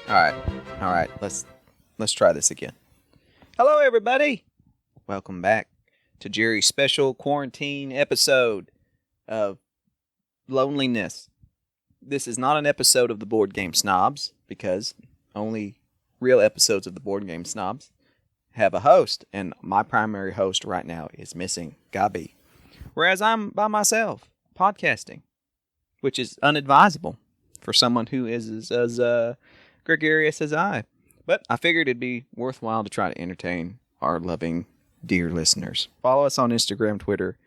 All right. All right. Let's try this again. Hello everybody. Welcome back to Jerry's special quarantine episode of Loneliness. This is not an episode of the Board Game Snobs because only real episodes of the Board Game Snobs have a host, and my primary host right now is missing, Gabi. Whereas I'm by myself podcasting, which is unadvisable for someone who is as gregarious as I. But I figured it'd be worthwhile to try to entertain our loving, dear listeners. Follow us on Instagram, Twitter,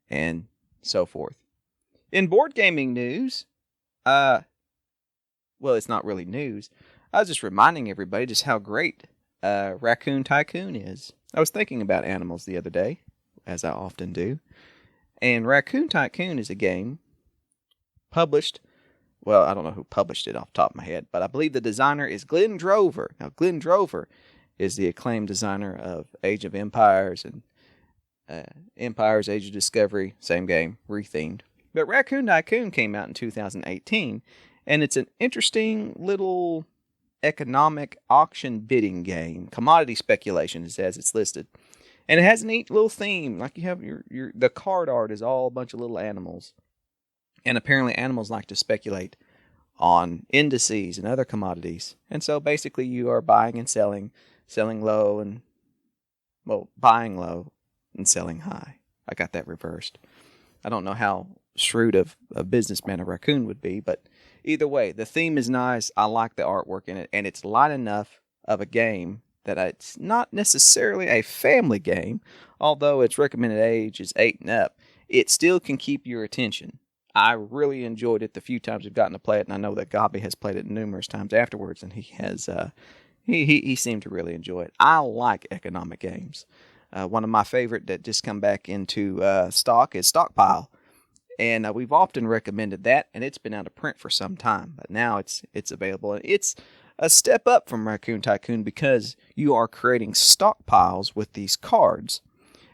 and so forth. In board gaming news, well, it's not really news. I was just reminding everybody just how great Raccoon Tycoon is. I was thinking about animals the other day, as I often do. And Raccoon Tycoon is a game published. Well, I don't know who published it off the top of my head, but I believe the designer is Glenn Drover. Now, Glenn Drover is the acclaimed designer of Age of Empires and Empires, Age of Discovery, same game, rethemed. But Raccoon Tycoon came out in 2018, and it's an interesting little economic auction bidding game. Commodity speculation is as it's listed. And it has a neat little theme. Like you have the card art is all a bunch of little animals. And apparently animals like to speculate on indices and other commodities. And so basically you are buying and selling low and, well, buying low and selling high. I got that reversed. I don't know how shrewd of a businessman a raccoon would be, but either way, the theme is nice. I like the artwork in it, and it's light enough of a game that it's not necessarily a family game, although its recommended age is 8 and up. It still can keep your attention. I really enjoyed it the few times we've gotten to play it, and I know that Gabi has played it numerous times afterwards, and he has he seemed to really enjoy it. I like economic games. One of my favorite that just come back into stock is Stockpile, and we've often recommended that, and it's been out of print for some time, but now it's available, and it's a step up from Raccoon Tycoon because you are creating stockpiles with these cards,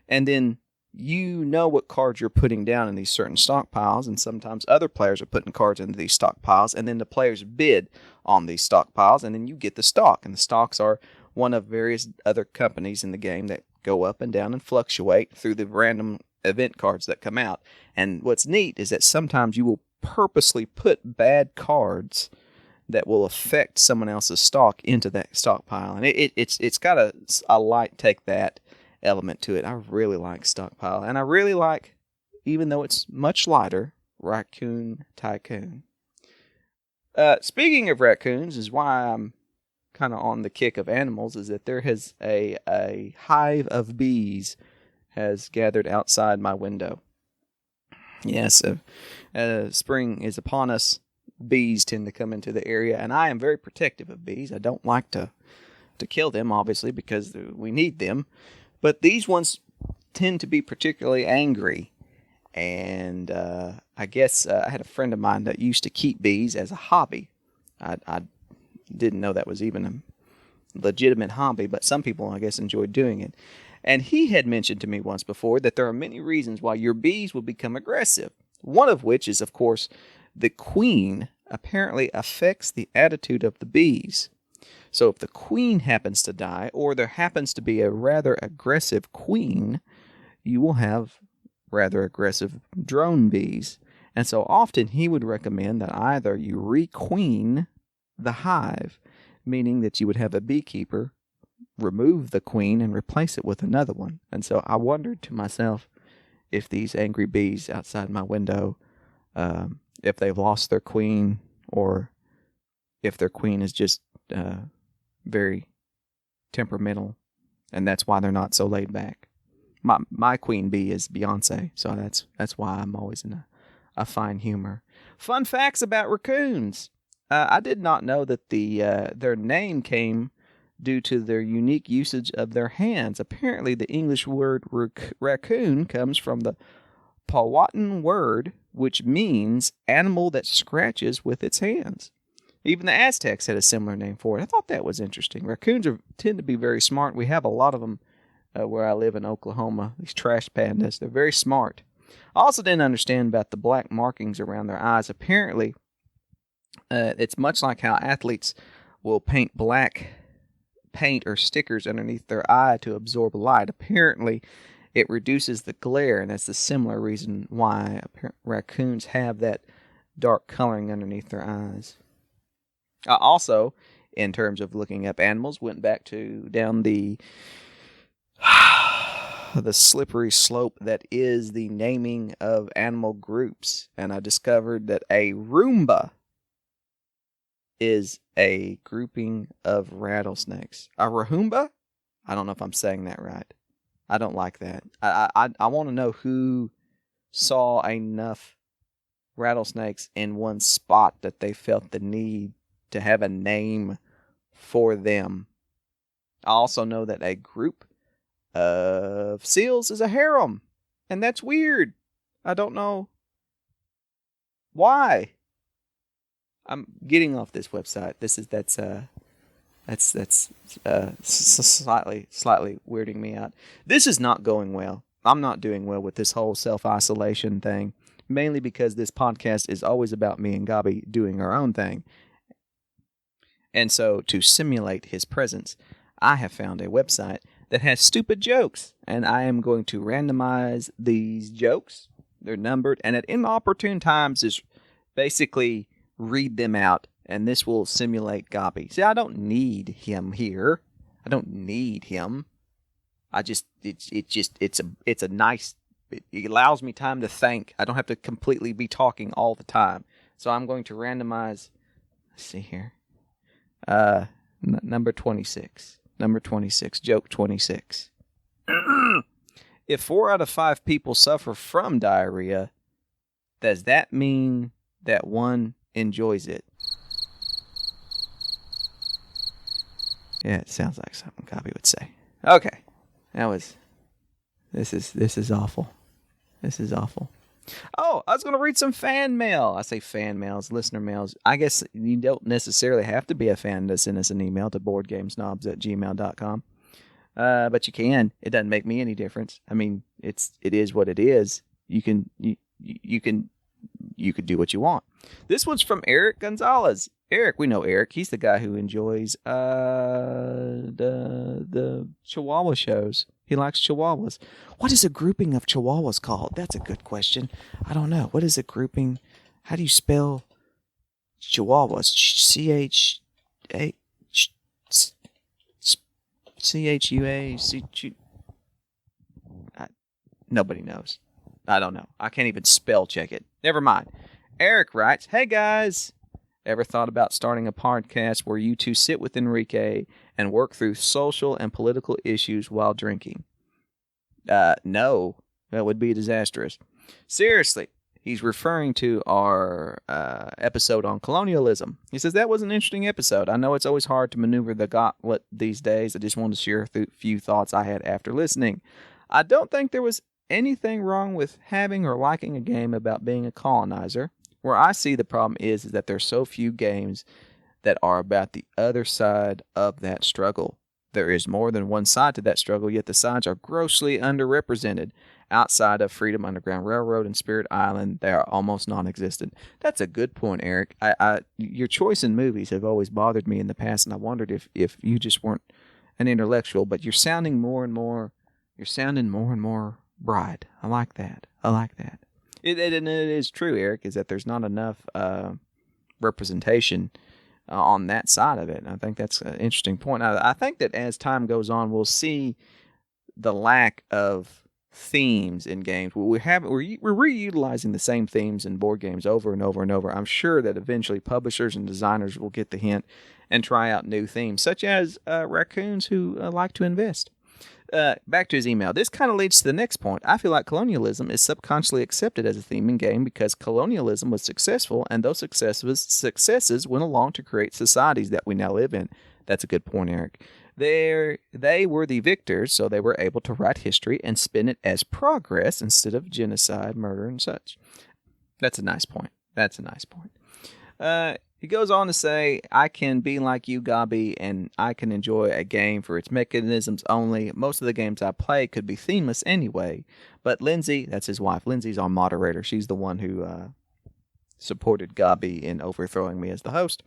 and then you know what cards you're putting down in these certain stockpiles, and sometimes other players are putting cards into these stockpiles, and then the players bid on these stockpiles, and then you get the stock. And the stocks are one of various other companies in the game that go up and down and fluctuate through the random event cards that come out. And what's neat is that sometimes you will purposely put bad cards that will affect someone else's stock into that stockpile. And it's got a light take that element to it. I really like Stockpile, and I really like, even though it's much lighter, Raccoon Tycoon. Speaking of raccoons, is why I'm kind of on the kick of animals, is that there has a hive of bees has gathered outside my window. Yes, spring is upon us. Bees tend to come into the area, and I am very protective of bees. I don't like to kill them, obviously, because we need them. But these ones tend to be particularly angry. And I guess I had a friend of mine that used to keep bees as a hobby. I didn't know that was even a legitimate hobby, but some people, I guess, enjoyed doing it. And he had mentioned to me once before that there are many reasons why your bees will become aggressive. One of which is, of course, the queen apparently affects the attitude of the bees. So if the queen happens to die, or there happens to be a rather aggressive queen, you will have rather aggressive drone bees. And so often he would recommend that either you requeen the hive, meaning that you would have a beekeeper remove the queen and replace it with another one. And so I wondered to myself if these angry bees outside my window, if they've lost their queen, or if their queen is just very temperamental, and that's why they're not so laid back. My queen bee is Beyonce, so that's why I'm always in a fine humor. Fun facts about raccoons. I did not know that their name came due to their unique usage of their hands. Apparently, the English word raccoon comes from the Powhatan word, which means animal that scratches with its hands. Even the Aztecs had a similar name for it. I thought that was interesting. Raccoons tend to be very smart. We have a lot of them where I live in Oklahoma. These trash pandas, they're very smart. I also didn't understand about the black markings around their eyes. Apparently, it's much like how athletes will paint black paint or stickers underneath their eye to absorb light. Apparently, it reduces the glare, and that's the similar reason why raccoons have that dark coloring underneath their eyes. Also, in terms of looking up animals, went back to down the the slippery slope that is the naming of animal groups, and I discovered that a Roomba is a grouping of rattlesnakes. A Rahumba? I don't know if I'm saying that right. I don't like that. I want to know who saw enough rattlesnakes in one spot that they felt the need to have a name for them. I also know that a group of seals is a harem, and that's weird. I don't know why. I'm getting off this website. That's slightly weirding me out. This is not going well. I'm not doing well with this whole self-isolation thing, mainly because this podcast is always about me and Gabi doing our own thing. And so, to simulate his presence, I have found a website that has stupid jokes, and I am going to randomize these jokes. They're numbered, and at inopportune times is basically read them out, and this will simulate Gabi. See, I don't need him here. I don't need him. It's a nice. It allows me time to think. I don't have to completely be talking all the time. So I'm going to randomize. Let's see here. Number 26. Number 26. Joke 26. If 4 out of 5 people suffer from diarrhea, does that mean that one enjoys it? Yeah, it sounds like something Gabi would say. Okay. This is awful. This is awful. Oh, I was going to read some fan mail. I say fan mails, listener mails. I guess you don't necessarily have to be a fan to send us an email to boardgamesnobs@gmail.com. But you can. It doesn't make me any difference. I mean, it is what it is. You can do what you want. This one's from Eric Gonzalez. Eric, we know Eric. He's the guy who enjoys the Chihuahua shows. He likes Chihuahuas. What is a grouping of Chihuahuas called? That's a good question. I don't know. What is a grouping? How do you spell Chihuahuas? CHUA. Nobody knows. I don't know. I can't even spell check it. Never mind. Eric writes, "Hey guys, ever thought about starting a podcast where you two sit with Enrique and work through social and political issues while drinking?" No, that would be disastrous. Seriously, he's referring to our episode on colonialism. He says, that was an interesting episode. I know it's always hard to maneuver the gauntlet these days. I just wanted to share a few thoughts I had after listening. I don't think there was anything wrong with having or liking a game about being a colonizer. Where I see the problem is that there's so few games that are about the other side of that struggle. There is more than one side to that struggle, yet the sides are grossly underrepresented. Outside of Freedom Underground Railroad and Spirit Island, they are almost non-existent. That's a good point, Eric. Your choice in movies have always bothered me in the past, and I wondered if you just weren't an intellectual, but you're sounding more and more bride. I like that. And it is true, Eric, is that there's not enough representation on that side of it. And I think that's an interesting point. I think that as time goes on, we'll see the lack of themes in games. We're reutilizing the same themes in board games over and over and over. I'm sure that eventually publishers and designers will get the hint and try out new themes, such as raccoons who like to invest. Back to his email. This kind of leads to the next point. I feel like colonialism is subconsciously accepted as a theme in game because colonialism was successful, and those successes went along to create societies that we now live in. That's a good point, Eric. They were the victors, so they were able to write history and spin it as progress instead of genocide, murder, and such. That's a nice point. He goes on to say, I can be like you, Gabi, and I can enjoy a game for its mechanisms only. Most of the games I play could be themeless anyway. But Lindsay, that's his wife, Lindsay's our moderator. She's the one who supported Gabi in overthrowing me as the host.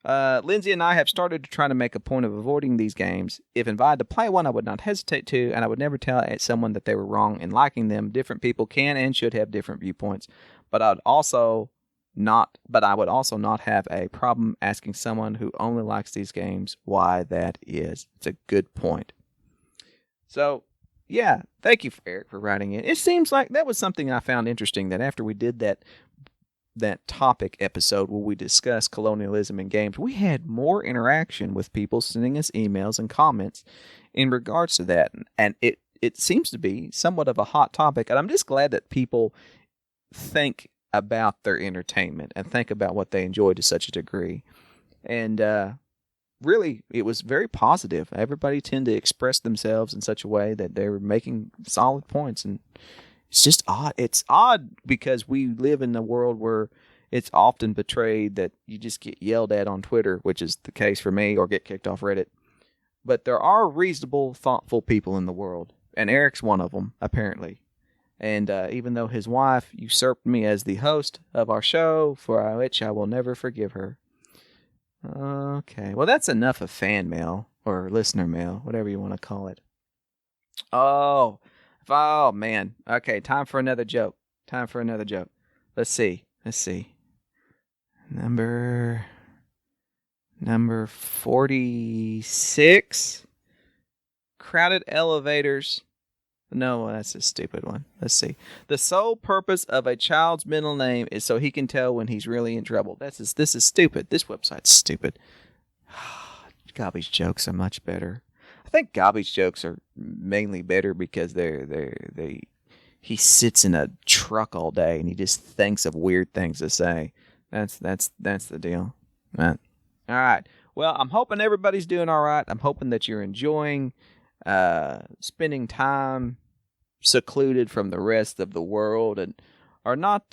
Lindsay and I have started to try to make a point of avoiding these games. If invited to play one, I would not hesitate to, and I would never tell someone that they were wrong in liking them. Different people can and should have different viewpoints, but I would also not have a problem asking someone who only likes these games why that is. It's a good point. So, yeah, thank you, Eric, for writing it. It seems like that was something I found interesting, that after we did that topic episode where we discussed colonialism in games, we had more interaction with people sending us emails and comments in regards to that. And it seems to be somewhat of a hot topic. And I'm just glad that people think about their entertainment and think about what they enjoy to such a degree. And really, it was very positive. Everybody tended to express themselves in such a way that they were making solid points. And it's just odd. It's odd because we live in a world where it's often portrayed that you just get yelled at on Twitter, which is the case for me, or get kicked off Reddit. But there are reasonable, thoughtful people in the world, and Eric's one of them, apparently. And even though his wife usurped me as the host of our show, for which I will never forgive her. Okay, well, that's enough of fan mail, or listener mail, whatever you want to call it. Oh, man. Okay, time for another joke. Let's see. Number 46. Crowded elevators. No, that's a stupid one. Let's see. The sole purpose of a child's middle name is so he can tell when he's really in trouble. This is stupid. This website's stupid. Garbage jokes are much better. I think garbage jokes are mainly better because he sits in a truck all day and he just thinks of weird things to say. That's the deal. All right. Well, I'm hoping everybody's doing all right. I'm hoping that you're enjoying spending time secluded from the rest of the world and are not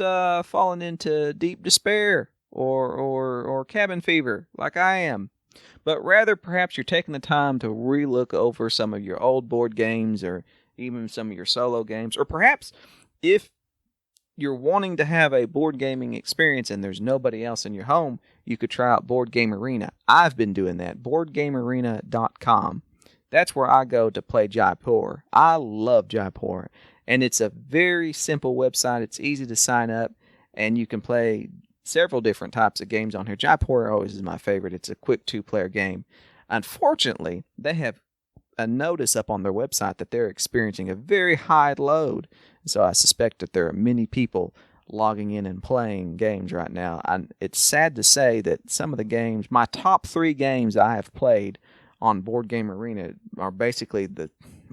falling into deep despair or cabin fever like I am. But rather, perhaps you're taking the time to relook over some of your old board games or even some of your solo games. Or perhaps if you're wanting to have a board gaming experience and there's nobody else in your home, you could try out Board Game Arena. I've been doing that. BoardGameArena.com. That's where I go to play Jaipur. I love Jaipur. And it's a very simple website. It's easy to sign up. And you can play several different types of games on here. Jaipur always is my favorite. It's a quick 2-player game. Unfortunately, they have a notice up on their website that they're experiencing a very high load. So I suspect that there are many people logging in and playing games right now. And it's sad to say that some of the games, my top 3 games I have played on Board Game Arena are basically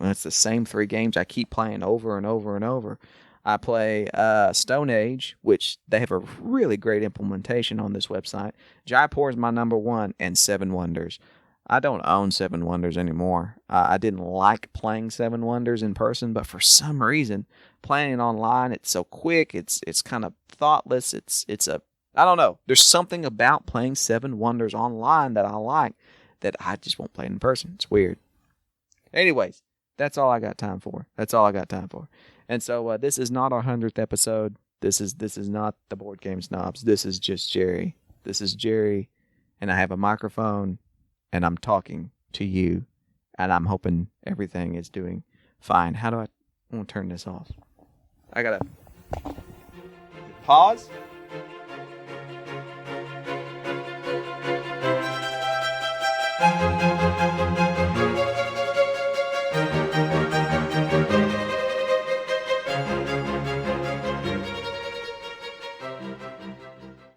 it's the same 3 games I keep playing over and over and over. I play Stone Age, which they have a really great implementation on this website. Jaipur is my number 1, and Seven Wonders. I don't own Seven Wonders anymore. I didn't like playing Seven Wonders in person, but for some reason, playing it online, it's so quick. It's kind of thoughtless. I don't know. There's something about playing Seven Wonders online that I like that I just won't play in person. It's weird. Anyways, that's all I got time for. And so this is not our 100th episode. This is not the Board Game Snobs. This is just Jerry. This is Jerry, and I have a microphone, and I'm talking to you, and I'm hoping everything is doing fine. How do I want to turn this off? I gotta pause.